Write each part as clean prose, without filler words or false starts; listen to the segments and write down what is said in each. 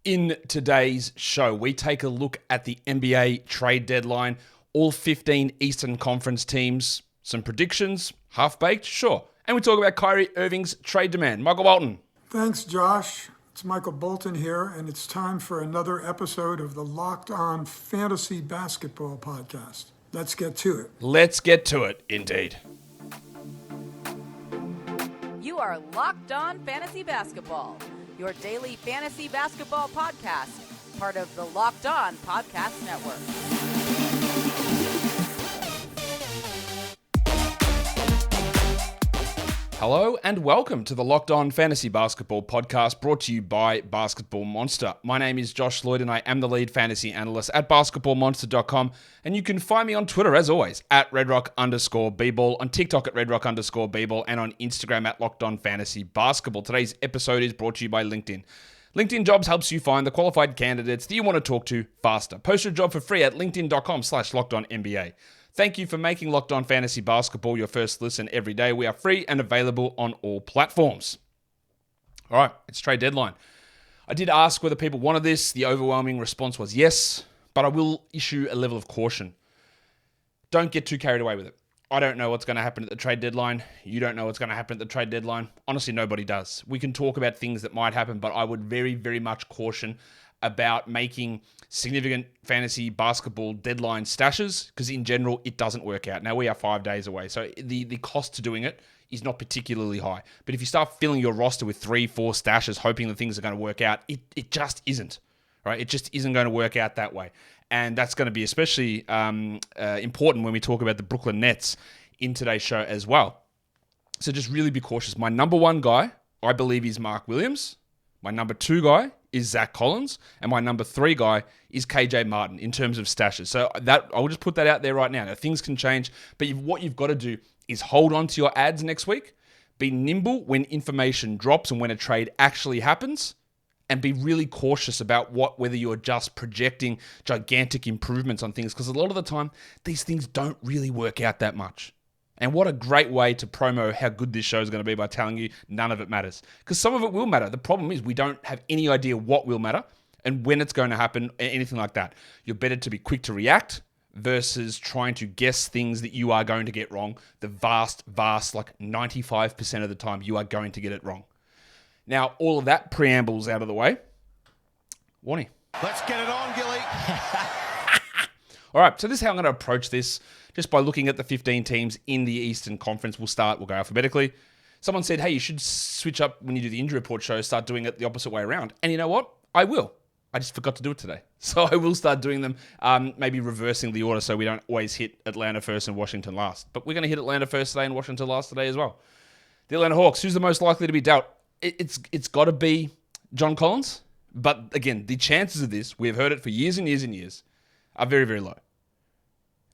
In today's show, we take a look at the NBA trade deadline, all 15 Eastern Conference teams, some predictions, half-baked, sure. And we talk about Kyrie Irving's trade demand. Michael Walton. Thanks, Josh. It's Michael Bolton here, and it's time for another episode of the Locked On Fantasy Basketball Podcast. Let's get to it. Let's get to it, indeed. You are Locked On Fantasy Basketball, your daily fantasy basketball podcast, part of the Locked On Podcast Network. Hello and welcome to the Locked On Fantasy Basketball Podcast, brought to you by Basketball Monster. My name is Josh Lloyd and I am the lead fantasy analyst at basketballmonster.com, and you can find me on Twitter as always at redrock_bball, on TikTok at redrock_bball, and on Instagram at Locked On Fantasy Basketball. Today's episode is brought to you by LinkedIn. LinkedIn Jobs helps you find the qualified candidates that you want to talk to faster. Post your job for free at linkedin.com/LockedOnNBA. Thank you for making Locked On Fantasy Basketball your first listen every day. We are free and available on all platforms. All right, it's trade deadline. I did ask whether people wanted this. The overwhelming response was yes, but I will issue a level of caution. Don't get too carried away with it. I don't know what's going to happen at the trade deadline. You don't know what's going to happen at the trade deadline. Honestly, nobody does. We can talk about things that might happen, but I would very, very much caution about making significant fantasy basketball deadline stashes, because in general, it doesn't work out. Now, we are 5 days away, so the cost to doing it is not particularly high. But if you start filling your roster with 3-4 stashes, hoping that things are going to work out, it just isn't, right? It just isn't going to work out that way. And that's going to be especially important when we talk about the Brooklyn Nets in today's show as well. So just really be cautious. My number one guy, I believe, is Mark Williams. My number two guy is Zach Collins, and my number three guy is KJ Martin in terms of stashes. So that I'll just put that out there right now. Now, things can change, but what you've got to do is hold on to your ads next week, be nimble when information drops and when a trade actually happens, and be really cautious about whether you're just projecting gigantic improvements on things, because a lot of the time, these things don't really work out that much. And what a great way to promo how good this show is going to be by telling you none of it matters. Because some of it will matter. The problem is we don't have any idea what will matter and when it's going to happen, anything like that. You're better to be quick to react versus trying to guess things that you are going to get wrong. The vast, like 95% of the time, you are going to get it wrong. Now, all of that preambles out of the way. Warnie. Let's get it on, Gilly. All right, so this is how I'm going to approach this. Just by looking at the 15 teams in the Eastern Conference, we'll go alphabetically. Someone said, hey, you should switch up when you do the injury report show, start doing it the opposite way around. And you know what? I will. I just forgot to do it today. So I will start doing them, maybe reversing the order so we don't always hit Atlanta first and Washington last. But we're going to hit Atlanta first today and Washington last today as well. The Atlanta Hawks, who's the most likely to be dealt? It's got to be John Collins. But again, the chances of this, we've heard it for years and years and years, are very, very low.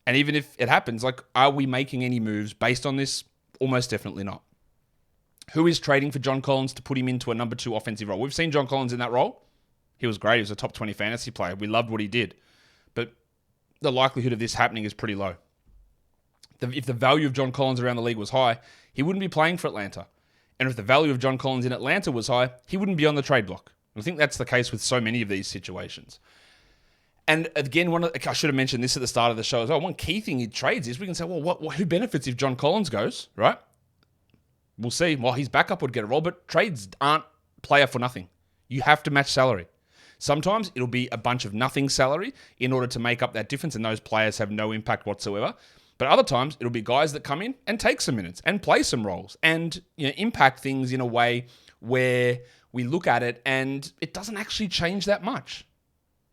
And even if it happens, are we making any moves based on this? Almost definitely not. Who is trading for John Collins to put him into a number 2 offensive role? We've seen John Collins in that role. He was great. He was a top 20 fantasy player. We loved what he did. But the likelihood of this happening is pretty low. If the value of John Collins around the league was high, he wouldn't be playing for Atlanta. And if the value of John Collins in Atlanta was high, he wouldn't be on the trade block. I think that's the case with so many of these situations. And again, I should have mentioned this at the start of the show as well. One key thing in trades is we can say, well, who benefits if John Collins goes, right? We'll see. Well, his backup would get a role, but trades aren't player for nothing. You have to match salary. Sometimes it'll be a bunch of nothing salary in order to make up that difference, and those players have no impact whatsoever. But other times, it'll be guys that come in and take some minutes and play some roles and impact things in a way we look at it and it doesn't actually change that much.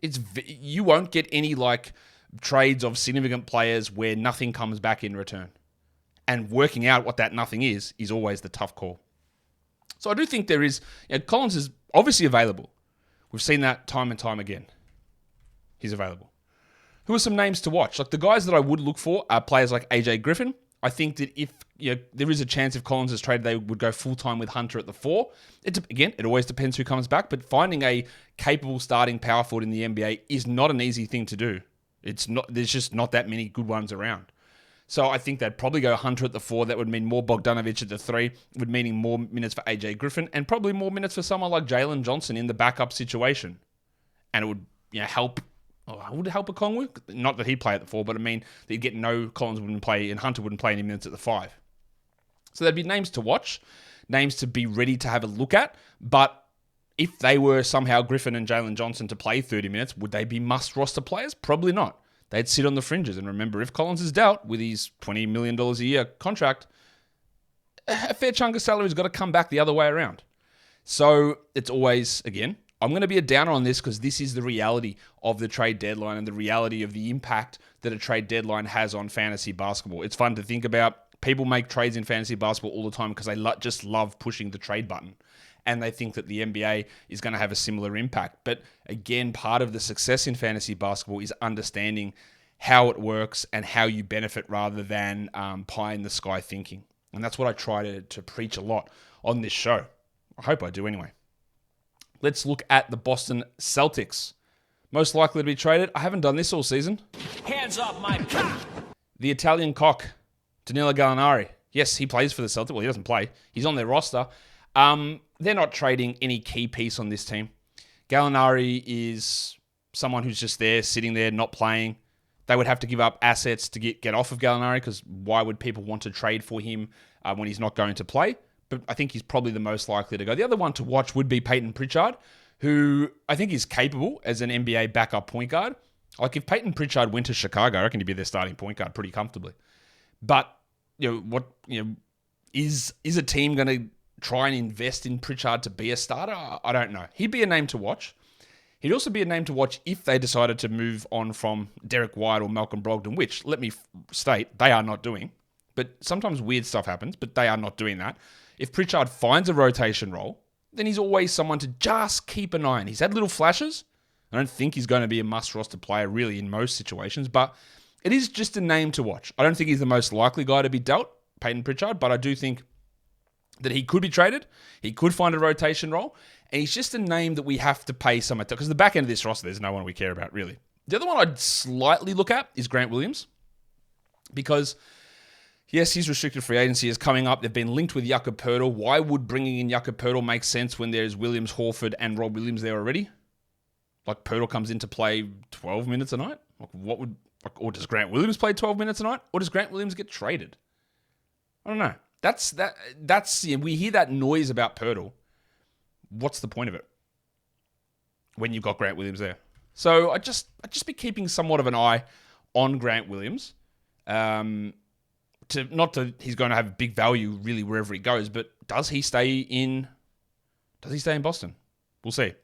You won't get any trades of significant players where nothing comes back in return. And working out what that nothing is always the tough call. So I do think there is, Collins is obviously available. We've seen that time and time again. He's available. Who are some names to watch? The guys that I would look for are players like AJ Griffin. I think that if there is a chance if Collins is traded, they would go full-time with Hunter at the 4. It always depends who comes back, but finding a capable starting power forward in the NBA is not an easy thing to do. There's just not that many good ones around. So I think they'd probably go Hunter at the 4. That would mean more Bogdanovic at the 3, would meaning more minutes for AJ Griffin, and probably more minutes for someone like Jalen Johnson in the backup situation. and it would help. Oh, would it help a Collingwood? Not that he'd play at the 4, but I mean that you'd get Collins wouldn't play and Hunter wouldn't play any minutes at the 5. So there'd be names to watch, names to be ready to have a look at. But if they were somehow Griffin and Jalen Johnson to play 30 minutes, would they be must roster players? Probably not. They'd sit on the fringes. And remember, if Collins is dealt with his $20 million a year contract, a fair chunk of salary's got to come back the other way around. So it's always, again, I'm going to be a downer on this because this is the reality of the trade deadline and the reality of the impact that a trade deadline has on fantasy basketball. It's fun to think about. People make trades in fantasy basketball all the time because they just love pushing the trade button. And they think that the NBA is going to have a similar impact. But again, part of the success in fantasy basketball is understanding how it works and how you benefit rather than pie in the sky thinking. And that's what I try to preach a lot on this show. I hope I do anyway. Let's look at the Boston Celtics. Most likely to be traded. I haven't done this all season. Hands up, my cock! The Italian cock, Danilo Gallinari. Yes, he plays for the Celtics. Well, he doesn't play. He's on their roster. They're not trading any key piece on this team. Gallinari is someone who's just there, sitting there, not playing. They would have to give up assets to get off of Gallinari because why would people want to trade for him when he's not going to play? But I think he's probably the most likely to go. The other one to watch would be Peyton Pritchard, who I think is capable as an NBA backup point guard. Like if Peyton Pritchard went to Chicago, I reckon he'd be their starting point guard pretty comfortably. But is a team going to try and invest in Pritchard to be a starter? I don't know. He'd be a name to watch. He'd also be a name to watch if they decided to move on from Derek White or Malcolm Brogdon, which, let me state, they are not doing. But sometimes weird stuff happens, but they are not doing that. If Pritchard finds a rotation role, then he's always someone to just keep an eye on. He's had little flashes. I don't think he's going to be a must-roster player really in most situations, but it is just a name to watch. I don't think he's the most likely guy to be dealt, Peyton Pritchard, but I do think that he could be traded. He could find a rotation role, and he's just a name that we have to pay some attention, because the back end of this roster, there's no one we care about, really. The other one I'd slightly look at is Grant Williams, because yes, his restricted free agency is coming up. They've been linked with Jakob Poeltl. Why would bringing in Jakob Poeltl make sense when there's Williams, Horford, and Rob Williams there already? Like Poeltl comes in to play 12 minutes a night? Or does Grant Williams play 12 minutes a night? Or does Grant Williams get traded? I don't know. That's we hear that noise about Poeltl. What's the point of it when you've got Grant Williams there? So I'd just be keeping somewhat of an eye on Grant Williams. He's going to have big value really wherever he goes, but does he stay in Boston? We'll see.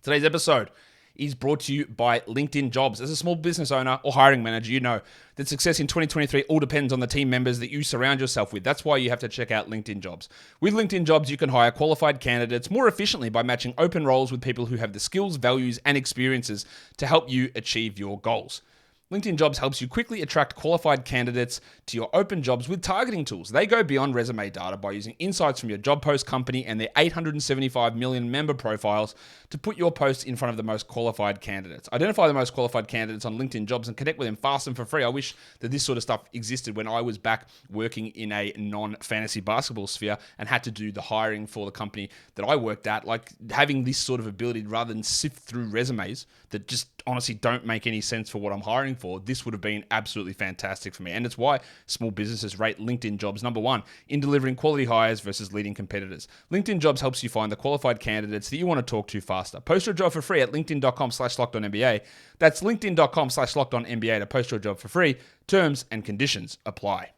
Today's episode is brought to you by LinkedIn Jobs. As a small business owner or hiring manager, you know that success in 2023 all depends on the team members that you surround yourself with. That's why you have to check out LinkedIn Jobs. With LinkedIn Jobs, you can hire qualified candidates more efficiently by matching open roles with people who have the skills, values, and experiences to help you achieve your goals. LinkedIn Jobs helps you quickly attract qualified candidates to your open jobs with targeting tools. They go beyond resume data by using insights from your job post company and their 875 million member profiles to put your posts in front of the most qualified candidates. Identify the most qualified candidates on LinkedIn Jobs and connect with them fast and for free. I wish that this sort of stuff existed when I was back working in a non-fantasy basketball sphere and had to do the hiring for the company that I worked at. Like having this sort of ability rather than sift through resumes that just honestly don't make any sense for what I'm hiring for, this would have been absolutely fantastic for me. And it's why small businesses rate LinkedIn Jobs number one in delivering quality hires versus leading competitors. LinkedIn Jobs helps you find the qualified candidates that you want to talk to faster. Post your job for free at linkedin.com/lockedonnba. That's linkedin.com/lockedonnba to post your job for free. Terms and conditions apply.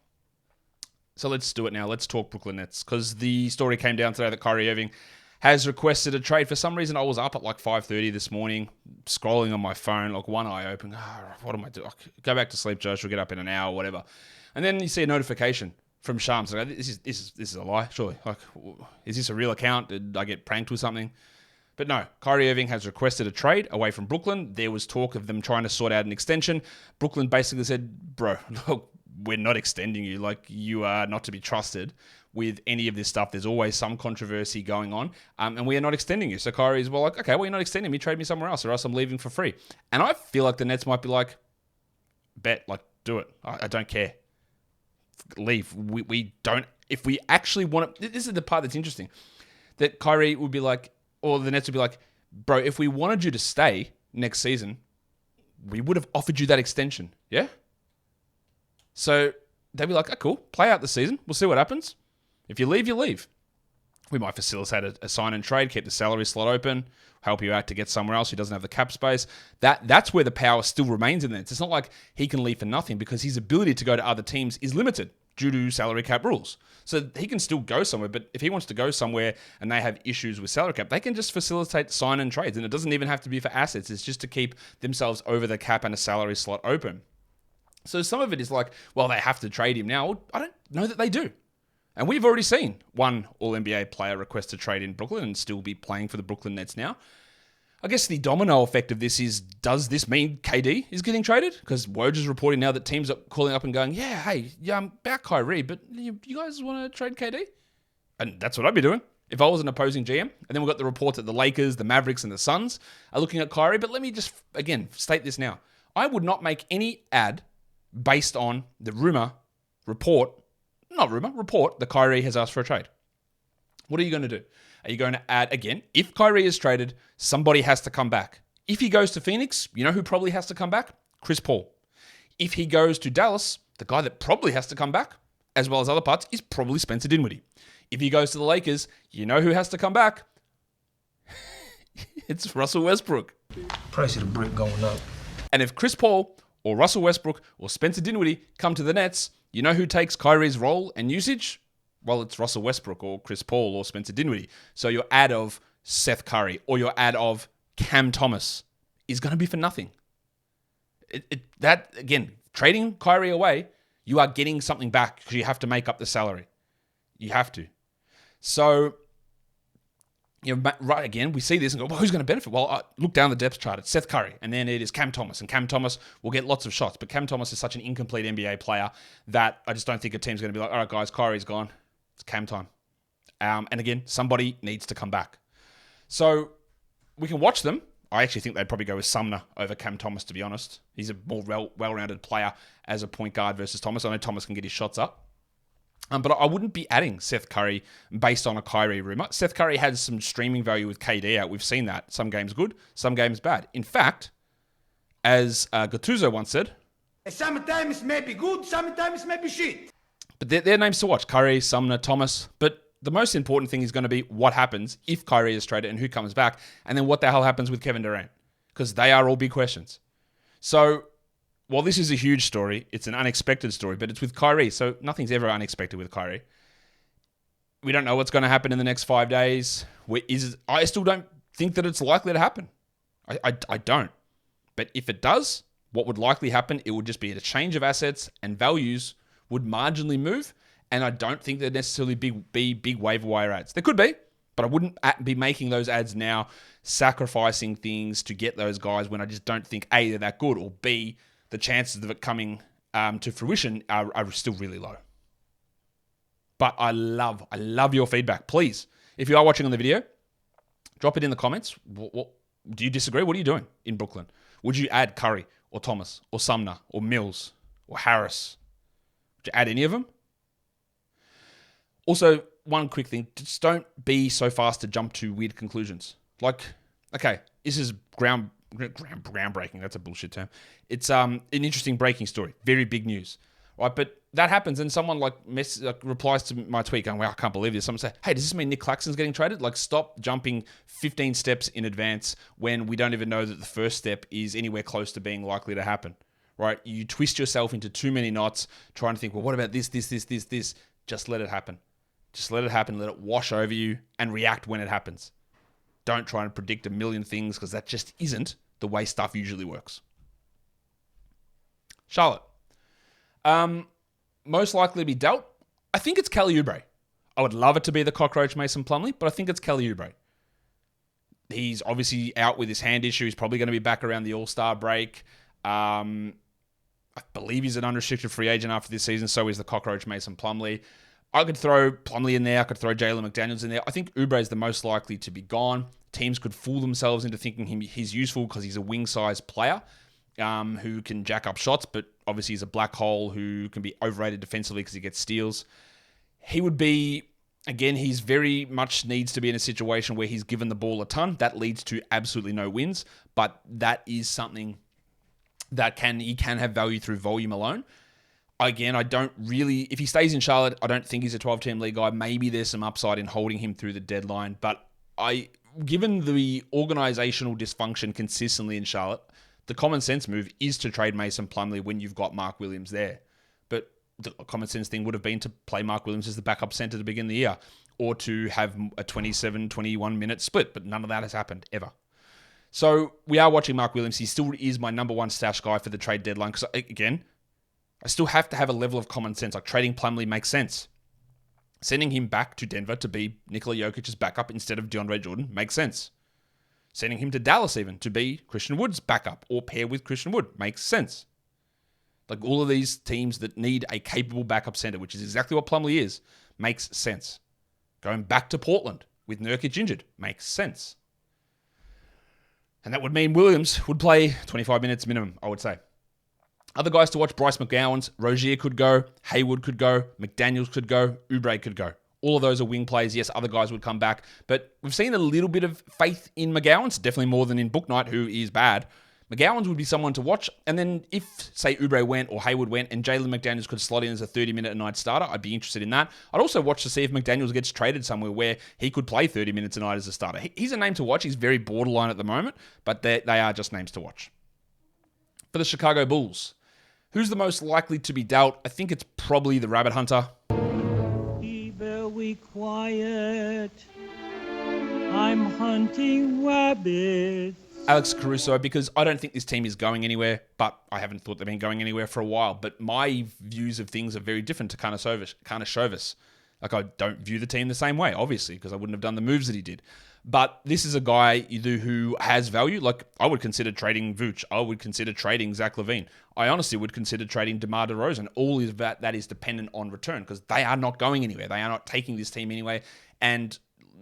So let's do it now. Let's talk Brooklyn Nets, because the story came down today that Kyrie Irving has requested a trade. For some reason, I was up at like 5:30 this morning, scrolling on my phone, like one eye open. What am I doing? Go back to sleep, Josh. We'll get up in an hour, whatever. And then you see a notification from Shams. Like, this is a lie, surely. Like, is this a real account? Did I get pranked with something? But no, Kyrie Irving has requested a trade away from Brooklyn. There was talk of them trying to sort out an extension. Brooklyn basically said, bro, look, we're not extending you. Like, you are not to be trusted with any of this stuff. There's always some controversy going on, and we are not extending you. So Kyrie's like, okay, well, you're not extending me. Trade me somewhere else, or else I'm leaving for free. And I feel like the Nets might be like, bet, like, do it. I don't care. Leave. We don't. If we actually want to, this is the part that's interesting. That Kyrie would be like, or the Nets would be like, bro, if we wanted you to stay next season, we would have offered you that extension. Yeah? So they'd be like, oh, cool, play out the season. We'll see what happens. If you leave, you leave. We might facilitate a sign and trade, keep the salary slot open, help you out to get somewhere else who doesn't have the cap space. That's where the power still remains in there. It's not like he can leave for nothing because his ability to go to other teams is limited due to salary cap rules. So he can still go somewhere, but if he wants to go somewhere and they have issues with salary cap, they can just facilitate sign and trades. And it doesn't even have to be for assets. It's just to keep themselves over the cap and a salary slot open. So some of it is like, well, they have to trade him now. I don't know that they do. And we've already seen one All-NBA player request to trade in Brooklyn and still be playing for the Brooklyn Nets now. I guess the domino effect of this is, does this mean KD is getting traded? Because Woj is reporting now that teams are calling up and going, yeah, hey, I'm about Kyrie, but you guys want to trade KD? And that's what I'd be doing if I was an opposing GM. And then we've got the report that the Lakers, the Mavericks, and the Suns are looking at Kyrie. But let me just, again, state this now. I would not make any ad based on the report that Kyrie has asked for a trade. What are you going to do? Are you going to add, again, if Kyrie is traded, somebody has to come back. If he goes to Phoenix, you know who probably has to come back? Chris Paul. If he goes to Dallas, the guy that probably has to come back, as well as other parts, is probably Spencer Dinwiddie. If he goes to the Lakers, you know who has to come back? It's Russell Westbrook. Price of the brick going up. And if Chris Paul or Russell Westbrook or Spencer Dinwiddie come to the Nets, you know who takes Kyrie's role and usage? Well, it's Russell Westbrook or Chris Paul or Spencer Dinwiddie. So your ad of Seth Curry or your ad of Cam Thomas is going to be for nothing. That, again, trading Kyrie away, you are getting something back because you have to make up the salary. You have to. So, right, again, we see this and go, well, who's going to benefit? Well, look down the depth chart. It's Seth Curry, and then it is Cam Thomas. And Cam Thomas will get lots of shots. But Cam Thomas is such an incomplete NBA player that I just don't think a team's going to be like, all right, guys, Kyrie's gone. It's Cam time. And again, somebody needs to come back. So we can watch them. I actually think they'd probably go with Sumner over Cam Thomas, to be honest. He's a more well-rounded player as a point guard versus Thomas. I know Thomas can get his shots up. But I wouldn't be adding Seth Curry based on a Kyrie rumor. Seth Curry has some streaming value with KD out. We've seen that. Some games good, some games bad. In fact, as Gattuso once said, Sometimes it may be good, sometimes it may be shit. But they're names to watch. Curry, Sumner, Thomas. But the most important thing is going to be what happens if Kyrie is traded and who comes back. And then what the hell happens with Kevin Durant. Because they are all big questions. So, while this is a huge story, it's an unexpected story, but it's with Kyrie. So nothing's ever unexpected with Kyrie. We don't know what's going to happen in the next 5 days. I still don't think that it's likely to happen. I don't. But if it does, what would likely happen, it would just be a change of assets and values would marginally move, and I don't think there'd necessarily be big waiver wire ads. There could be, but I wouldn't be making those ads now, sacrificing things to get those guys when I just don't think, A, they're that good, or B, the chances of it coming to fruition are still really low. But I love your feedback. Please, if you are watching on the video, drop it in the comments. What do you disagree? What are you doing in Brooklyn? Would you add Curry or Thomas or Sumner or Mills or Harris? Would you add any of them? Also, one quick thing. Just don't be so fast to jump to weird conclusions. Like, okay, this is groundbreaking. That's a bullshit term. It's an interesting breaking story. Very big news. Right, but that happens and someone replies to my tweet going, wow, I can't believe this. Someone say, hey, does this mean Nick Claxton's getting traded? Like, stop jumping 15 steps in advance when we don't even know that the first step is anywhere close to being likely to happen. Right? You twist yourself into too many knots trying to think, well, what about this? Just let it happen. Just let it happen. Let it wash over you and react when it happens. Don't try and predict a million things because that just isn't the way stuff usually works. Charlotte. Most likely to be dealt. I think it's Kelly Oubre. I would love it to be the cockroach Mason Plumlee, but I think it's Kelly Oubre. He's obviously out with his hand issue. He's probably going to be back around the All-Star break. I believe he's an unrestricted free agent after this season, so is the cockroach Mason Plumlee. I could throw Plumlee in there. I could throw Jalen McDaniels in there. I think Oubre is the most likely to be gone. Teams could fool themselves into thinking he's useful because he's a wing-sized player who can jack up shots, but obviously he's a black hole who can be overrated defensively because he gets steals. He would be Again, he's very much needs to be in a situation where he's given the ball a ton. That leads to absolutely no wins, but that is something that he can have value through volume alone. Again, I don't really, if he stays in Charlotte, I don't think he's a 12-team league guy. Maybe there's some upside in holding him through the deadline, but given the organizational dysfunction consistently in Charlotte, the common sense move is to trade Mason Plumlee when you've got Mark Williams there. But the common sense thing would have been to play Mark Williams as the backup center to begin the year, or to have a 27, 21 minute split, but none of that has happened ever. So we are watching Mark Williams. He still is my number one stash guy for the trade deadline, because again, I still have to have a level of common sense. Like, trading Plumlee makes sense. Sending him back to Denver to be Nikola Jokic's backup instead of DeAndre Jordan makes sense. Sending him to Dallas even to be Christian Wood's backup or pair with Christian Wood makes sense. Like, all of these teams that need a capable backup center, which is exactly what Plumlee is, makes sense. Going back to Portland with Nurkic injured makes sense. And that would mean Williams would play 25 minutes minimum, I would say. Other guys to watch: Bryce McGowan's, Rozier could go, Hayward could go, McDaniels could go, Oubre could go. All of those are wing plays. Yes, other guys would come back, but we've seen a little bit of faith in McGowan's, definitely more than in Bouknight, who is bad. McGowan's would be someone to watch, and then if, say, Oubre went or Hayward went and Jalen McDaniels could slot in as a 30-minute-a-night starter, I'd be interested in that. I'd also watch to see if McDaniels gets traded somewhere where he could play 30 minutes a night as a starter. He's a name to watch. He's very borderline at the moment, but they are just names to watch. For the Chicago Bulls, who's the most likely to be dealt? I think it's probably the Rabbit Hunter. Be very quiet. I'm hunting rabbits. Alex Caruso, because I don't think this team is going anywhere, but I haven't thought they've been going anywhere for a while. But my views of things are very different to Karnisovas. Like, I don't view the team the same way, obviously, because I wouldn't have done the moves that he did. But this is a guy who has value. Like, I would consider trading Vooch. I would consider trading Zach LaVine. I honestly would consider trading DeMar DeRozan. All of that is dependent on return, because they are not going anywhere. They are not taking this team anywhere. And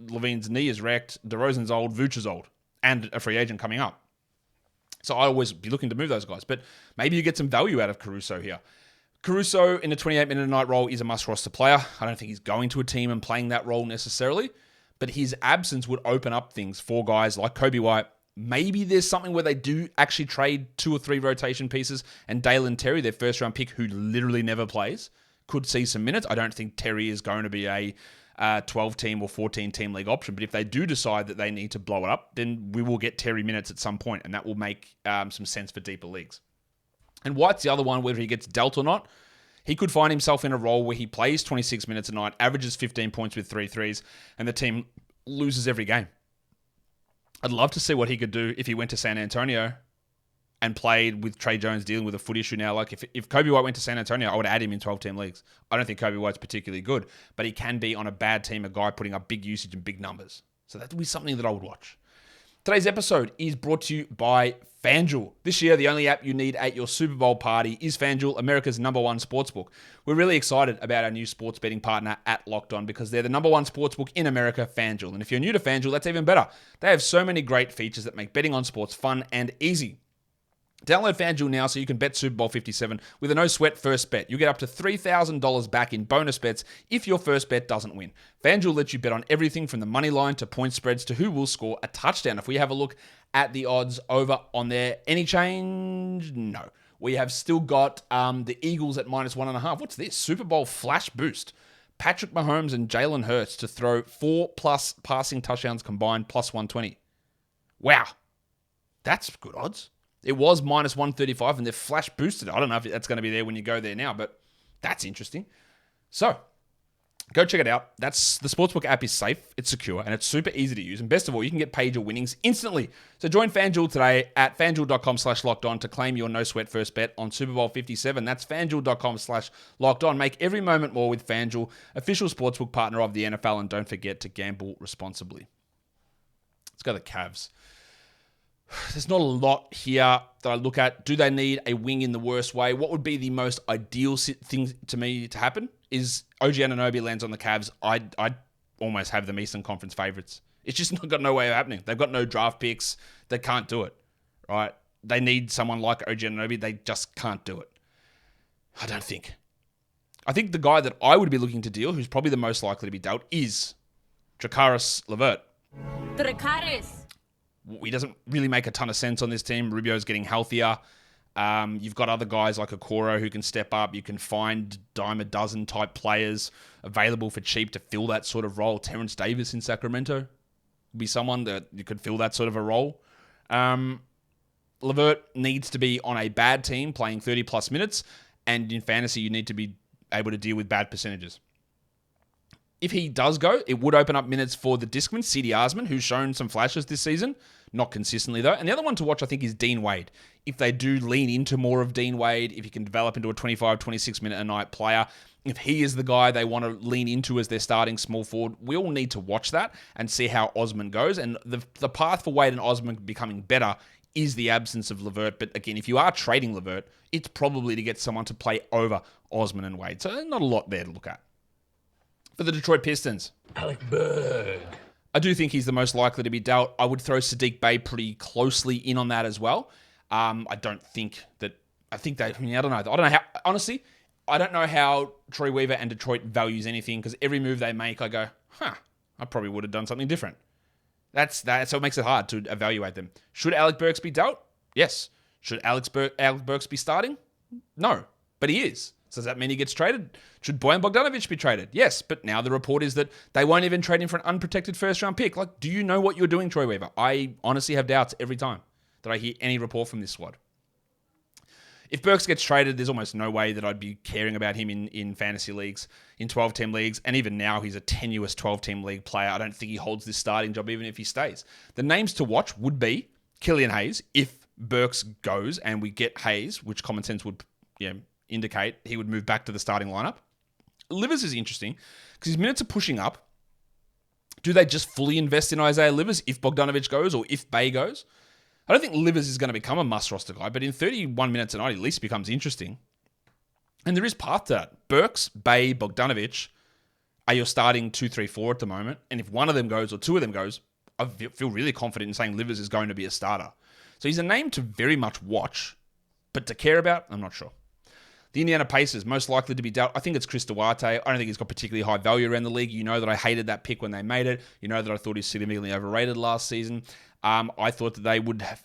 LaVine's knee is wrecked. DeRozan's old. Vooch is old. And a free agent coming up. So I always be looking to move those guys. But maybe you get some value out of Caruso here. Caruso in a 28-minute-a-night role is a must-roster player. I don't think he's going to a team and playing that role necessarily. But his absence would open up things for guys like Kobe White. Maybe there's something where they do actually trade 2 or 3 rotation pieces, and Dalen Terry, their first-round pick, who literally never plays, could see some minutes. I don't think Terry is going to be a 12-team or 14-team league option. But if they do decide that they need to blow it up, then we will get Terry minutes at some point, and that will make some sense for deeper leagues. And White's the other one, whether he gets dealt or not. He could find himself in a role where he plays 26 minutes a night, averages 15 points with 3 threes, and the team loses every game. I'd love to see what he could do if he went to San Antonio and played with Trey Jones dealing with a foot issue now. Like, if Kobe White went to San Antonio, I would add him in 12-team leagues. I don't think Kobe White's particularly good, but he can be on a bad team, a guy putting up big usage and big numbers. So that would be something that I would watch. Today's episode is brought to you by FanDuel. This year, the only app you need at your Super Bowl party is FanDuel, America's #1 sportsbook. We're really excited about our new sports betting partner at Locked On, because they're the #1 sportsbook in America, FanDuel. And if you're new to FanDuel, that's even better. They have so many great features that make betting on sports fun and easy. Download FanDuel now so you can bet Super Bowl 57 with a no-sweat first bet. You'll get up to $3,000 back in bonus bets if your first bet doesn't win. FanDuel lets you bet on everything from the money line to point spreads to who will score a touchdown. If we have a look at the odds over on there, any change? No. We have still got the Eagles at -1.5. What's this? Super Bowl flash boost. Patrick Mahomes and Jalen Hurts to throw 4+ passing touchdowns combined, +120. Wow. That's good odds. It was -135 and they've flash boosted it. I don't know if that's going to be there when you go there now, but that's interesting. So, go check it out. The Sportsbook app is safe, it's secure, and it's super easy to use. And best of all, you can get paid your winnings instantly. So join FanDuel today at FanDuel.com/lockedon to claim your no-sweat first bet on Super Bowl 57. That's FanDuel.com/lockedon. Make every moment more with FanDuel, official sportsbook partner of the NFL, and don't forget to gamble responsibly. Let's go to the Cavs. There's not a lot here that I look at. Do they need a wing in the worst way? What would be the most ideal thing to me to happen is OG Anunoby lands on the Cavs. I'd almost have them Eastern Conference favorites. It's just not got no way of happening. They've got no draft picks. They can't do it, right? They need someone like OG Anunoby. They just can't do it. I don't think. I think the guy that I would be looking to deal, who's probably the most likely to be dealt, is Dracaris Levert. He doesn't really make a ton of sense on this team. Rubio's getting healthier. You've got other guys like Okoro who can step up. You can find dime a dozen type players available for cheap to fill that sort of role. Terrence Davis in Sacramento would be someone that you could fill that sort of a role. Levert needs to be on a bad team playing 30 plus minutes, and in fantasy you need to be able to deal with bad percentages. If he does go, it would open up minutes for the Discman, C.D. Osman, who's shown some flashes this season. Not consistently, though. And the other one to watch, I think, is Dean Wade. If they do lean into more of Dean Wade, if he can develop into a 25, 26-minute-a-night player, if he is the guy they want to lean into as their starting small forward, we all need to watch that and see how Osman goes. And the path for Wade and Osman becoming better is the absence of Levert. But again, if you are trading Levert, it's probably to get someone to play over Osman and Wade. So not a lot there to look at. For the Detroit Pistons, Alec Berg. I do think he's the most likely to be dealt. I would throw Sadiq Bey pretty closely in on that as well. I don't think that... I don't know. I don't know how... Honestly, I don't know how Troy Weaver and Detroit values anything, because every move they make, I go, I probably would have done something different. So it makes it hard to evaluate them. Should Alec Burks be dealt? Yes. Should Alec Burks be starting? No. But he is. So does that mean he gets traded? Should Bojan Bogdanovic be traded? Yes, but now the report is that they won't even trade him for an unprotected first-round pick. Like, do you know what you're doing, Troy Weaver? I honestly have doubts every time that I hear any report from this squad. If Burks gets traded, there's almost no way that I'd be caring about him in fantasy leagues, in 12-team leagues, and even now he's a tenuous 12-team league player. I don't think he holds this starting job even if he stays. The names to watch would be Killian Hayes, if Burks goes and we get Hayes, which common sense would indicate he would move back to the starting lineup. Livers is interesting because his minutes are pushing up. Do they just fully invest in Isaiah Livers if Bogdanovic goes or if Bey goes? I don't think Livers is going to become a must-roster guy, but in 31 minutes a night, at least becomes interesting. And there is path to that. Burks, Bey, Bogdanovic are your starting 2, 3, 4 at the moment. And if one of them goes or two of them goes, I feel really confident in saying Livers is going to be a starter. So he's a name to very much watch, but to care about, I'm not sure. The Indiana Pacers, most likely to be dealt. I think it's Chris Duarte. I don't think he's got particularly high value around the league. You know that I hated that pick when they made it. You know that I thought he's significantly overrated last season. I thought that they would have...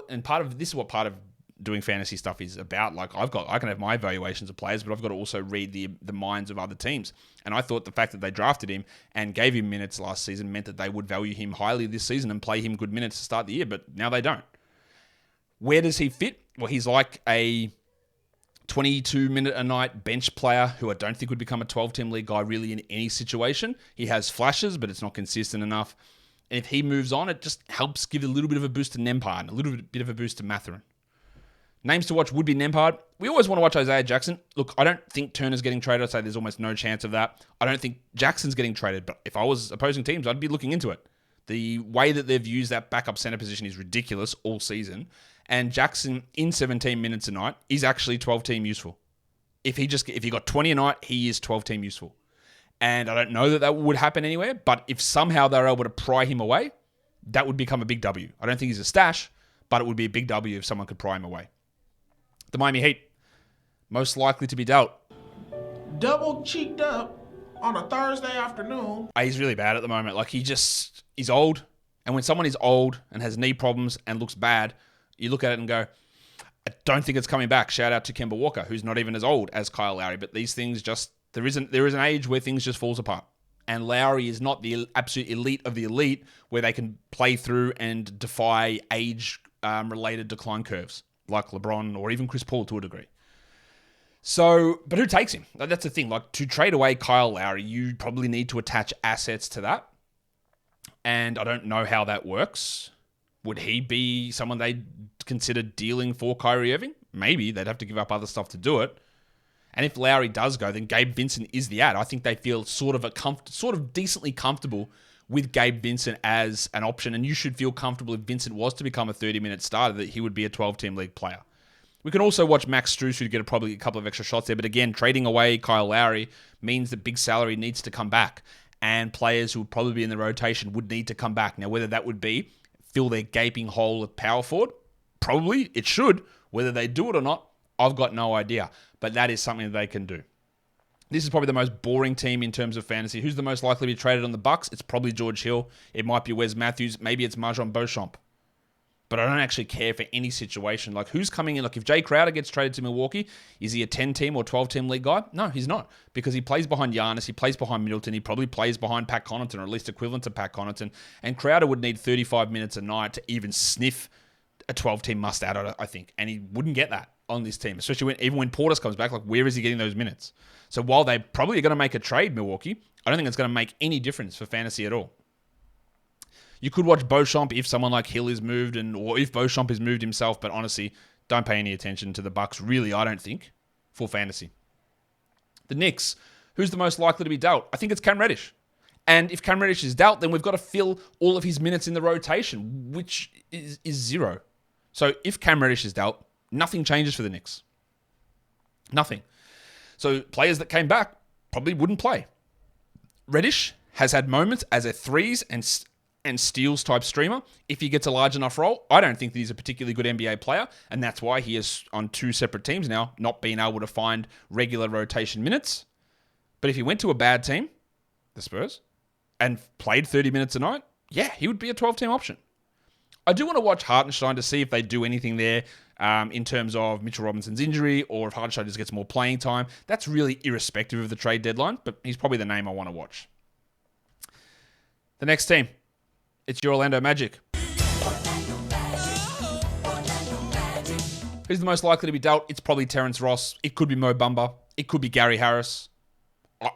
and this is what part of doing fantasy stuff is about. Like, I can have my evaluations of players, but I've got to also read the minds of other teams. And I thought the fact that they drafted him and gave him minutes last season meant that they would value him highly this season and play him good minutes to start the year, but now they don't. Where does he fit? Well, he's like a 22-minute-a-night bench player who I don't think would become a 12-team league guy really in any situation. He has flashes, but it's not consistent enough. And if he moves on, it just helps give a little bit of a boost to Nembhard and a little bit of a boost to Mathurin. Names to watch would be Nembhard. We always want to watch Isaiah Jackson. Look, I don't think Turner's getting traded. I'd say there's almost no chance of that. I don't think Jackson's getting traded, but if I was opposing teams, I'd be looking into it. The way that they've used that backup center position is ridiculous all season. And Jackson, in 17 minutes a night, is actually 12-team useful. If he got 20 a night, he is 12-team useful. And I don't know that would happen anywhere, but if somehow they're able to pry him away, that would become a big W. I don't think he's a stash, but it would be a big W if someone could pry him away. The Miami Heat, most likely to be dealt. Double cheeked up on a Thursday afternoon. He's really bad at the moment. Like, he's old. And when someone is old and has knee problems and looks bad, you look at it and go, I don't think it's coming back. Shout out to Kemba Walker, who's not even as old as Kyle Lowry. But these things just, there is an age where things just falls apart. And Lowry is not the absolute elite of the elite where they can play through and defy age-related decline curves like LeBron or even Chris Paul to a degree. So, but who takes him? That's the thing. Like, to trade away Kyle Lowry, you probably need to attach assets to that. And I don't know how that works. Would he be someone they'd consider dealing for Kyrie Irving? Maybe. They'd have to give up other stuff to do it. And if Lowry does go, then Gabe Vincent is the ad. I think they feel sort of decently comfortable with Gabe Vincent as an option. And you should feel comfortable if Vincent was to become a 30-minute starter that he would be a 12-team league player. We can also watch Max Strus, who'd get probably a couple of extra shots there. But again, trading away Kyle Lowry means that big salary needs to come back. And players who would probably be in the rotation would need to come back. Now, whether that would be fill their gaping hole at power forward, probably it should. Whether they do it or not, I've got no idea. But that is something that they can do. This is probably the most boring team in terms of fantasy. Who's the most likely to be traded on the Bucks? It's probably George Hill. It might be Wes Matthews. Maybe it's Marjon Beauchamp. But I don't actually care for any situation. Like, who's coming in? Like, if Jay Crowder gets traded to Milwaukee, is he a 10-team or 12-team league guy? No, he's not. Because he plays behind Giannis, he plays behind Middleton, he probably plays behind Pat Connaughton, or at least equivalent to Pat Connaughton. And Crowder would need 35 minutes a night to even sniff a 12-team must-add, I think. And he wouldn't get that on this team, especially even when Portis comes back. Like, where is he getting those minutes? So while they probably are going to make a trade, Milwaukee, I don't think it's going to make any difference for fantasy at all. You could watch Beauchamp if someone like Hill is moved, or if Beauchamp is moved himself, but honestly, don't pay any attention to the Bucks, really, I don't think, for fantasy. The Knicks, who's the most likely to be dealt? I think it's Cam Reddish. And if Cam Reddish is dealt, then we've got to fill all of his minutes in the rotation, which is zero. So if Cam Reddish is dealt, nothing changes for the Knicks. Nothing. So players that came back probably wouldn't play. Reddish has had moments as a threes and steals type streamer. If he gets a large enough role, I don't think that he's a particularly good NBA player, and that's why he is on two separate teams now, not being able to find regular rotation minutes. But if he went to a bad team, the Spurs, and played 30 minutes a night, yeah, he would be a 12-team option. I do want to watch Hartenstein to see if they do anything there in terms of Mitchell Robinson's injury, or if Hartenstein just gets more playing time. That's really irrespective of the trade deadline, but he's probably the name I want to watch. The next team, it's your Orlando Magic. Who's the most likely to be dealt? It's probably Terrence Ross. It could be Mo Bamba. It could be Gary Harris.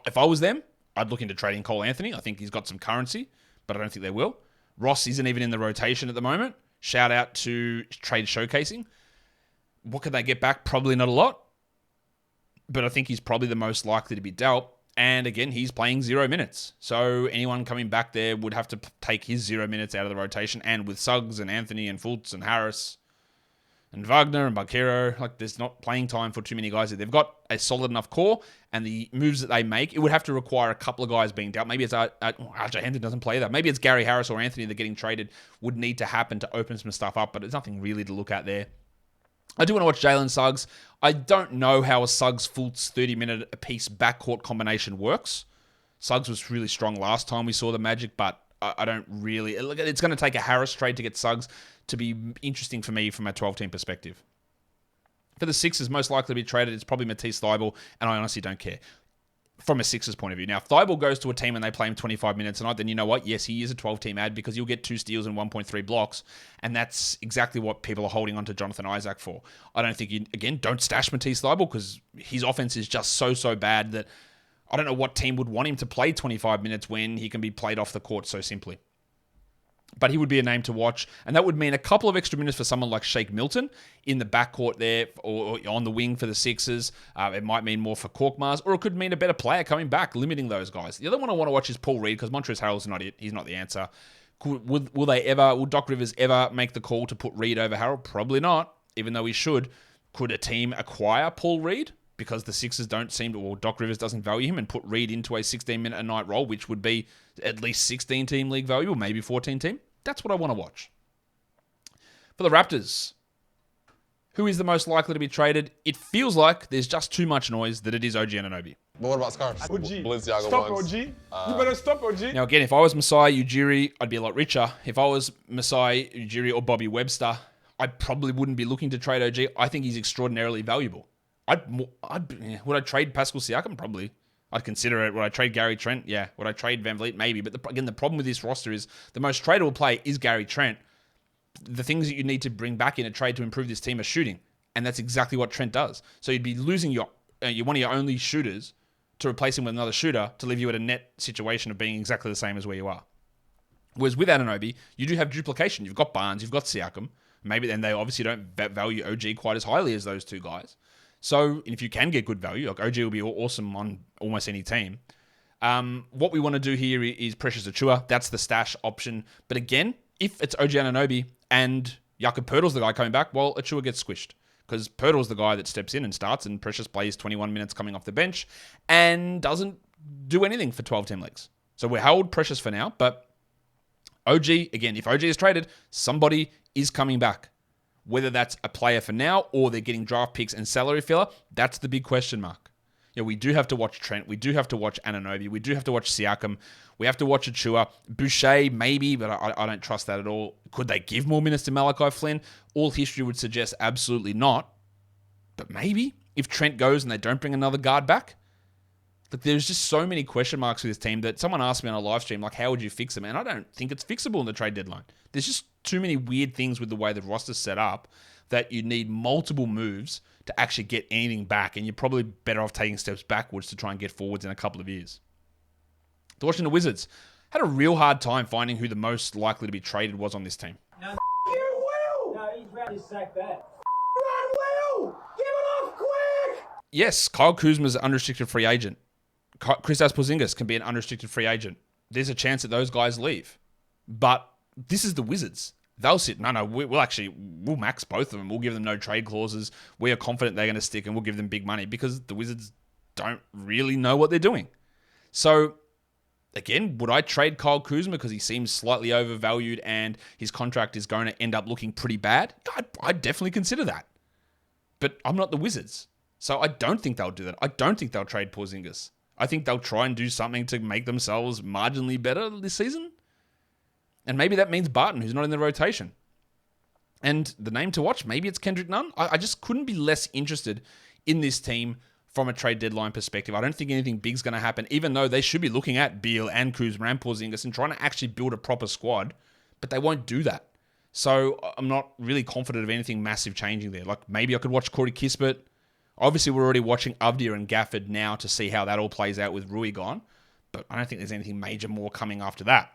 If I was them, I'd look into trading Cole Anthony. I think he's got some currency, but I don't think they will. Ross isn't even in the rotation at the moment. Shout out to Trade Showcasing. What can they get back? Probably not a lot, but I think he's probably the most likely to be dealt. And again, he's playing 0 minutes. So anyone coming back there would have to take his 0 minutes out of the rotation. And with Suggs and Anthony and Fultz and Harris and Wagner and Banchero, like, there's not playing time for too many guys. They've got a solid enough core, and the moves that they make, it would have to require a couple of guys being dealt. Maybe it's RJ Hampton doesn't play that. Maybe it's Gary Harris or Anthony that getting traded would need to happen to open some stuff up, but there's nothing really to look at there. I do want to watch Jalen Suggs. I don't know how a Suggs-Fultz 30-minute apiece backcourt combination works. Suggs was really strong last time we saw the Magic, but I don't really... It's going to take a Harris trade to get Suggs to be interesting for me from a 12-team perspective. For the Sixers, most likely to be traded, it's probably Matisse Thybulle, and I honestly don't care from a Sixers point of view. Now, if Thybulle goes to a team and they play him 25 minutes a night, then you know what? Yes, he is a 12-team ad because you'll get 2 steals and 1.3 blocks, and that's exactly what people are holding on to Jonathan Isaac for. I don't think don't stash Matisse Thybulle because his offense is just so bad that I don't know what team would want him to play 25 minutes when he can be played off the court so simply. But he would be a name to watch, and that would mean a couple of extra minutes for someone like Shake Milton in the backcourt there, or on the wing for the Sixers. It might mean more for Korkmaz, or it could mean a better player coming back, limiting those guys. The other one I want to watch is Paul Reed, because Montrezl Harrell's not it. He's not the answer. Will Doc Rivers ever make the call to put Reed over Harrell? Probably not, even though he should. Could a team acquire Paul Reed? Because the Sixers don't seem to, or Doc Rivers doesn't value him, and put Reed into a 16-minute a night role, which would be at least 16-team league value, or maybe 14-team. That's what I want to watch. For the Raptors, who is the most likely to be traded? It feels like there's just too much noise that it is OG Anunoby. But what about scarves? OG. Balenciaga Stop ones. OG. You better stop OG. Now again, if I was Masai Ujiri, I'd be a lot richer. If I was Masai Ujiri or Bobby Webster, I probably wouldn't be looking to trade OG. I think he's extraordinarily valuable. Would I trade Pascal Siakam? Probably. I'd consider it. Would I trade Gary Trent? Yeah. Would I trade Van Vliet? Maybe. But the problem with this roster is the most tradable player is Gary Trent. The things that you need to bring back in a trade to improve this team are shooting. And that's exactly what Trent does. So you'd be losing one of your only shooters to replace him with another shooter to leave you at a net situation of being exactly the same as where you are. Whereas with Anunoby, you do have duplication. You've got Barnes, you've got Siakam. Maybe then they obviously don't value OG quite as highly as those two guys. So if you can get good value, like OG will be awesome on almost any team. What we want to do here is Precious Achiuwa. That's the stash option. But again, if it's OG Anunoby and Jakob Poeltl's the guy coming back, well, Achiuwa gets squished. Because Poeltl's the guy that steps in and starts, and Precious plays 21 minutes coming off the bench and doesn't do anything for 12-team leagues. So we hold Precious for now, but OG, again, if OG is traded, somebody is coming back. Whether that's a player for now or they're getting draft picks and salary filler, that's the big question mark. Yeah, we do have to watch Trent. We do have to watch Anunoby. We do have to watch Siakam. We have to watch Achua. Boucher, maybe, but I don't trust that at all. Could they give more minutes to Malachi Flynn? All history would suggest absolutely not. But maybe, if Trent goes and they don't bring another guard back. Like, there's just so many question marks with this team that someone asked me on a live stream, like, how would you fix them? And I don't think it's fixable in the trade deadline. There's just too many weird things with the way the roster's set up that you need multiple moves to actually get anything back, and you're probably better off taking steps backwards to try and get forwards in a couple of years. The Washington Wizards had a real hard time finding who the most likely to be traded was on this team. You will! No, he's ready to sack that. Run, Will! Give it off quick! Yes, Kyle Kuzma's an unrestricted free agent. Kristaps Porzingis can be an unrestricted free agent. There's a chance that those guys leave. But this is the Wizards. They'll sit, we'll max both of them. We'll give them no trade clauses. We are confident they're going to stick, and we'll give them big money because the Wizards don't really know what they're doing. So, again, would I trade Kyle Kuzma because he seems slightly overvalued and his contract is going to end up looking pretty bad? I'd definitely consider that. But I'm not the Wizards. So I don't think they'll do that. I don't think they'll trade Porzingis. I think they'll try and do something to make themselves marginally better this season. And maybe that means Barton, who's not in the rotation. And the name to watch, maybe it's Kendrick Nunn. I just couldn't be less interested in this team from a trade deadline perspective. I don't think anything big's going to happen, even though they should be looking at Beal and Kuzma and Porzingis and trying to actually build a proper squad, but they won't do that. So I'm not really confident of anything massive changing there. Like, maybe I could watch Corey Kispert. Obviously, we're already watching Avdia and Gafford now to see how that all plays out with Rui gone, but I don't think there's anything major more coming after that.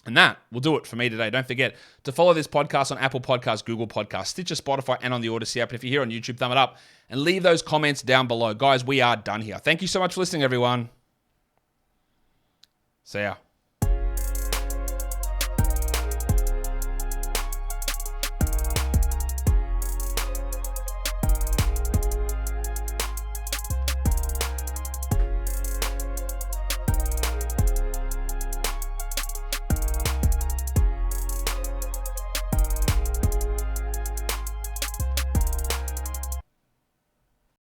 And that will do it for me today. Don't forget to follow this podcast on Apple Podcasts, Google Podcasts, Stitcher, Spotify, and on the Odyssey app. And if you're here on YouTube, thumb it up and leave those comments down below. Guys, we are done here. Thank you so much for listening, everyone. See ya.